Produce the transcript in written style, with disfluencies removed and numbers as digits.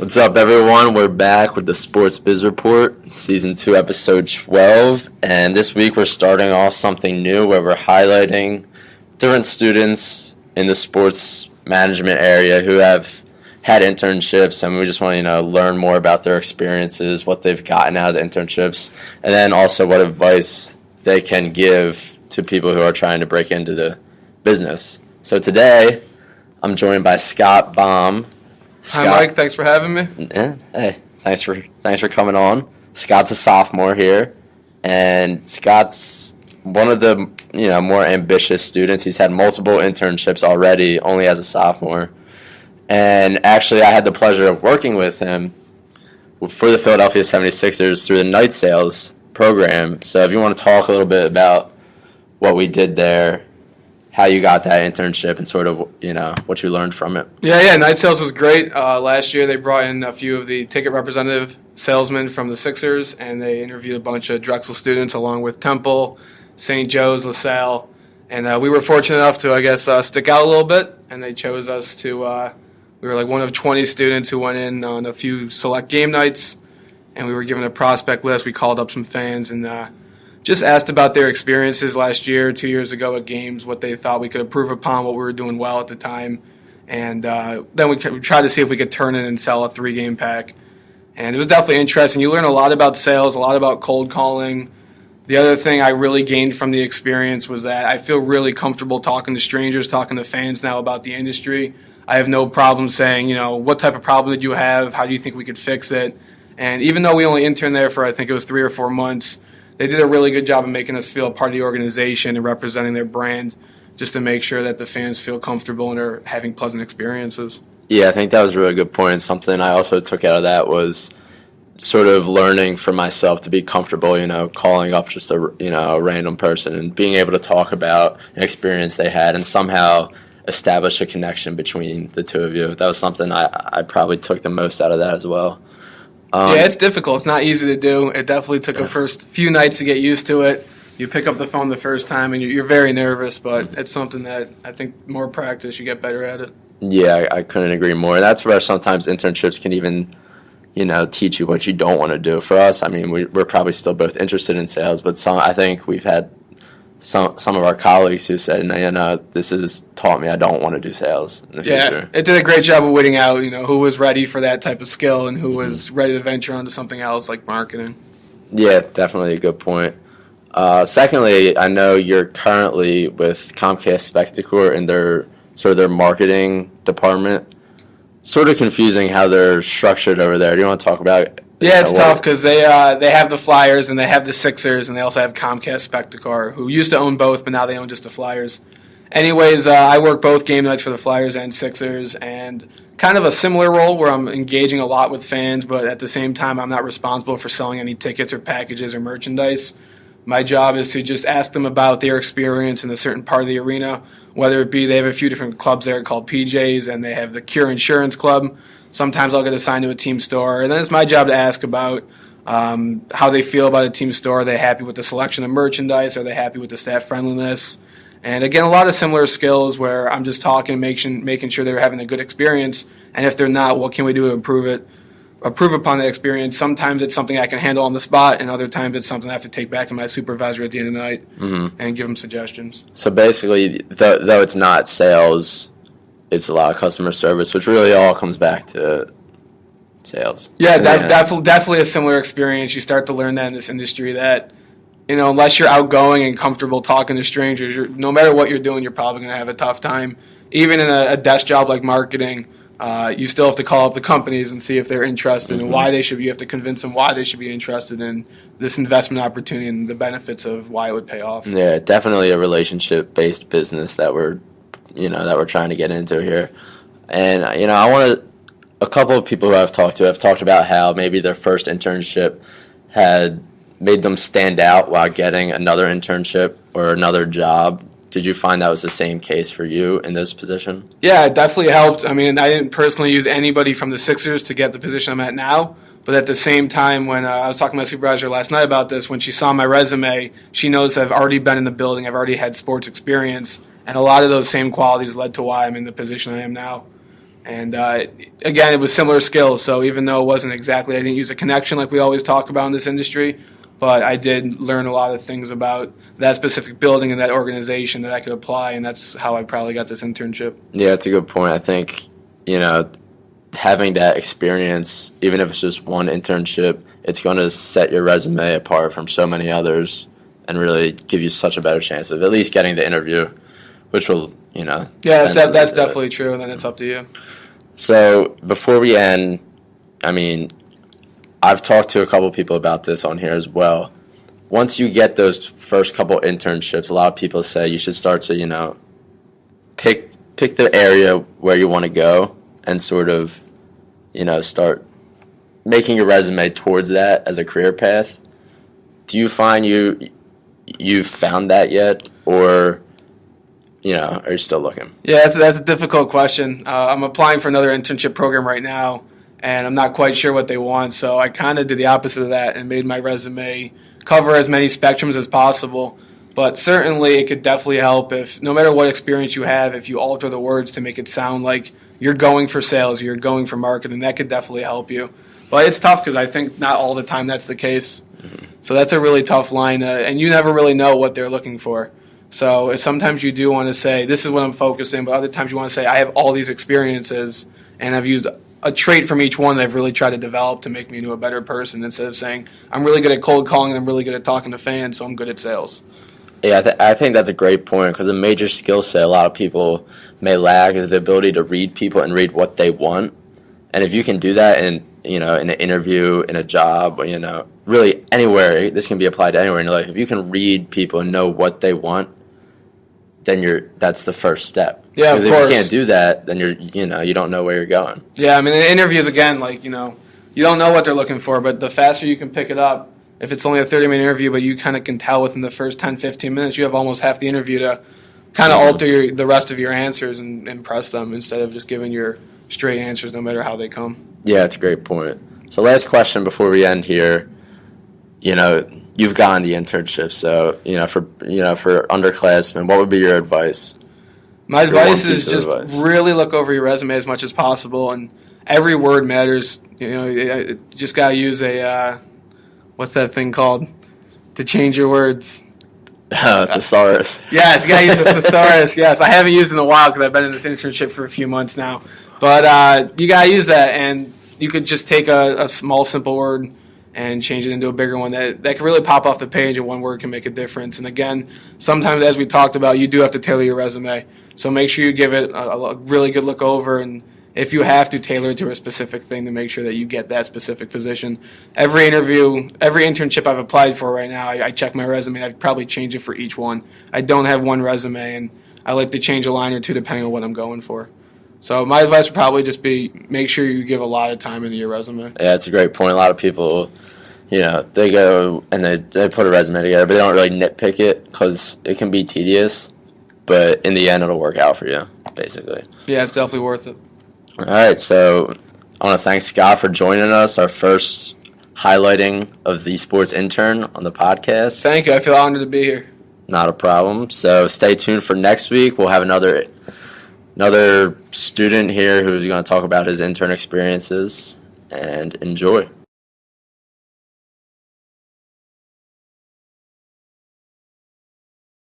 What's up, everyone? We're back with the Sports Biz Report, Season 2, Episode 12. And this week we're starting off something new where we're highlighting different students in the sports management area who have had internships, and we just want to, learn more about their experiences, what they've gotten out of the internships, and then also what advice they can give to people who are trying to break into the business. So today, I'm joined by Scott Baum. Hi, Mike. Thanks for having me. Yeah. Hey, thanks for coming on. Scott's a sophomore here, and Scott's one of the more ambitious students. He's had multiple internships already, only as a sophomore. And actually, I had the pleasure of working with him for the Philadelphia 76ers through the night sales program. So if you want to talk a little bit about what we did there, how you got that internship, and sort of, what you learned from it. Yeah, night sales was great. Last year they brought in a few of the ticket representative salesmen from the Sixers, and they interviewed a bunch of Drexel students along with Temple, St. Joe's, LaSalle. And we were fortunate enough to, stick out a little bit, and they chose us to, we were like one of 20 students who went in on a few select game nights, and we were given a prospect list. We called up some fans and just asked about their experiences last year, 2 years ago at games, what they thought we could improve upon, what we were doing well at the time. And then we tried to see if we could turn it and sell a 3-game pack. And it was definitely interesting. You learn a lot about sales, a lot about cold calling. The other thing I really gained from the experience was that I feel really comfortable talking to strangers, talking to fans now about the industry. I have no problem saying, what type of problem did you have? How do you think we could fix it? And even though we only interned there for, I think it was 3 or 4 months, they did a really good job of making us feel part of the organization and representing their brand, just to make sure that the fans feel comfortable and are having pleasant experiences. Yeah, I think that was a really good point. Something I also took out of that was sort of learning for myself to be comfortable, calling up just a random person and being able to talk about an experience they had and somehow establish a connection between the two of you. That was something I probably took the most out of that as well. Yeah, it's difficult. It's not easy to do. It definitely took a first few nights to get used to it. You pick up the phone the first time, and you're very nervous, but it's something that I think more practice, you get better at it. Yeah, I couldn't agree more. That's where sometimes internships can even, teach you what you don't want to do. For us, I mean, we're probably still both interested in sales, but I think we've had some of our colleagues who said, this has taught me I don't want to do sales in the future. It did a great job of weeding out, who was ready for that type of skill and who was ready to venture onto something else like marketing. Yeah, definitely a good point. Secondly, I know you're currently with Comcast Spectacor in their marketing department. Sort of confusing how they're structured over there. Do you want to talk about it? Yeah, it's tough because they have the Flyers and they have the Sixers and they also have Comcast Spectacor, who used to own both, but now they own just the Flyers. Anyways, I work both game nights for the Flyers and Sixers, and kind of a similar role where I'm engaging a lot with fans, but at the same time I'm not responsible for selling any tickets or packages or merchandise. My job is to just ask them about their experience in a certain part of the arena, whether it be they have a few different clubs there called PJs, and they have the Cure Insurance Club. Sometimes I'll get assigned to a team store, and then it's my job to ask about how they feel about a team store. Are they happy with the selection of merchandise? Are they happy with the staff friendliness? And again, a lot of similar skills where I'm just talking, making sure they're having a good experience, and if they're not, what can we do to improve upon that experience? Sometimes it's something I can handle on the spot, and other times it's something I have to take back to my supervisor at the end of the night and give them suggestions. So basically, though it's not sales, it's a lot of customer service, which really all comes back to sales. Yeah, definitely a similar experience. You start to learn that in this industry that, unless you're outgoing and comfortable talking to strangers, no matter what you're doing, you're probably going to have a tough time. Even in a desk job like marketing, you still have to call up the companies and see if they're interested and why you have to convince them why they should be interested in this investment opportunity and the benefits of why it would pay off. Yeah, definitely a relationship-based business that we're trying to get into here. And, a couple of people who I've talked to have talked about how maybe their first internship had made them stand out while getting another internship or another job. Did you find that was the same case for you in this position? Yeah, it definitely helped. I mean, I didn't personally use anybody from the Sixers to get the position I'm at now, but at the same time, when I was talking to my supervisor last night about this, when she saw my resume, she knows I've already been in the building, I've already had sports experience, and a lot of those same qualities led to why I'm in the position I am now. And again, it was similar skills. So even though it wasn't exactly, I didn't use a connection like we always talk about in this industry, but I did learn a lot of things about that specific building and that organization that I could apply, and that's how I probably got this internship. Yeah, that's a good point. I think, having that experience, even if it's just one internship, it's going to set your resume apart from so many others and really give you such a better chance of at least getting the interview, which will, Yeah, that's definitely true, and then it's up to you. So before we end, I've talked to a couple people about this on here as well. Once you get those first couple internships, a lot of people say you should start to, pick the area where you want to go and sort of, start making your resume towards that as a career path. Do you find you've found that yet, or are you still looking? Yeah, that's a difficult question. I'm applying for another internship program right now, and I'm not quite sure what they want, so I kind of did the opposite of that and made my resume cover as many spectrums as possible. But certainly it could definitely help if, no matter what experience you have, if you alter the words to make it sound like you're going for sales, you're going for marketing, that could definitely help you. But it's tough because I think not all the time that's the case. Mm-hmm. So that's a really tough line, and you never really know what they're looking for. So sometimes you do want to say, this is what I'm focusing, but other times you want to say, I have all these experiences, and I've used a trait from each one that I've really tried to develop to make me into a better person, instead of saying, I'm really good at cold calling and I'm really good at talking to fans, so I'm good at sales. Yeah, I think that's a great point, because a major skill set a lot of people may lack is the ability to read people and read what they want. And if you can do that in an interview, in a job, really anywhere, this can be applied to anywhere in your life. If you can read people and know what they want, then that's the first step. Yeah, of course. Because if you can't do that, then you don't know where you're going. Yeah, in interviews, again, you don't know what they're looking for, but the faster you can pick it up, if it's only a 30-minute interview, but you kind of can tell within the first 10, 15 minutes, you have almost half the interview to kind of alter the rest of your answers and impress them instead of just giving your straight answers no matter how they come. Yeah, that's a great point. So last question before we end here. You've gotten the internship, so for underclassmen, what would be your advice? My advice is just really look over your resume as much as possible, and every word matters. You just gotta use a what's that thing called to change your words? Thesaurus. Yes, you gotta use a thesaurus. Yes, I haven't used it in a while because I've been in this internship for a few months now, but you gotta use that, and you could just take a small, simple word and change it into a bigger one that can really pop off the page, and one word can make a difference. And again, sometimes, as we talked about, you do have to tailor your resume. So make sure you give it a really good look over, and if you have to, tailor it to a specific thing to make sure that you get that specific position. Every interview, every internship I've applied for right now, I check my resume, and I'd probably change it for each one. I don't have one resume, and I like to change a line or two depending on what I'm going for. So my advice would probably just be make sure you give a lot of time into your resume. Yeah, it's a great point. A lot of people, they go and they put a resume together, but they don't really nitpick it because it can be tedious. But in the end, it'll work out for you, basically. Yeah, it's definitely worth it. All right, so I want to thank Scott for joining us, our first highlighting of the sports intern on the podcast. Thank you. I feel honored to be here. Not a problem. So stay tuned for next week. We'll have another student here who's going to talk about his intern experiences, and enjoy.